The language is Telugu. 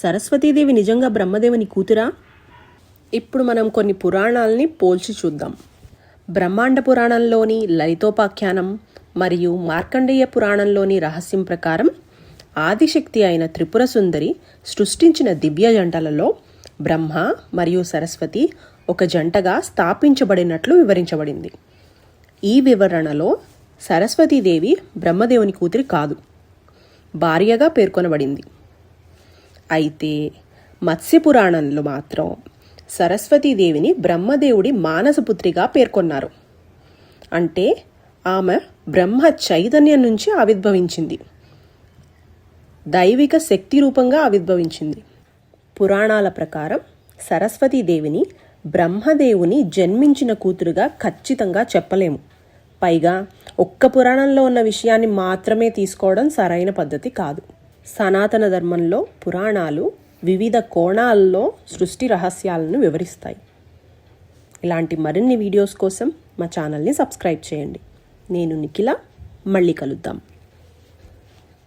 సరస్వతీదేవి నిజంగా బ్రహ్మదేవుని కూతురా? ఇప్పుడు మనం కొన్ని పురాణాలని పోల్చి చూద్దాం. బ్రహ్మాండ పురాణంలోని లలితోపాఖ్యానం మరియు మార్కండేయ పురాణంలోని రహస్యం ప్రకారం ఆదిశక్తి అయిన త్రిపుర సుందరి సృష్టించిన దివ్య జంటలలో బ్రహ్మ మరియు సరస్వతి ఒక జంటగా స్థాపించబడినట్లు వివరించబడింది. ఈ వివరణలో సరస్వతీదేవి బ్రహ్మదేవుని కూతురి కాదు, భార్యగా పేర్కొనబడింది. అయితే మత్స్యపురాణంలో మాత్రం సరస్వతీదేవిని బ్రహ్మదేవుడి మానసపుత్రిగా పేర్కొన్నారు. అంటే ఆమె బ్రహ్మ చైతన్యం నుంచి ఆవిర్భవించింది, దైవిక శక్తి రూపంగా ఆవిర్భవించింది. పురాణాల ప్రకారం సరస్వతీదేవిని బ్రహ్మదేవుని జన్మించిన కూతురుగా ఖచ్చితంగా చెప్పలేము. పైగా ఒక్క పురాణంలో ఉన్న విషయాన్ని మాత్రమే తీసుకోవడం సరైన పద్ధతి కాదు. సనాతన ధర్మంలో పురాణాలు వివిధ కోణాల్లో సృష్టి రహస్యాలను వివరిస్తాయి. ఇలాంటి మరిన్ని వీడియోస్ కోసం మా ఛానల్ని సబ్స్క్రైబ్ చేయండి. నేను నిఖిల, మళ్ళీ కలుద్దాం.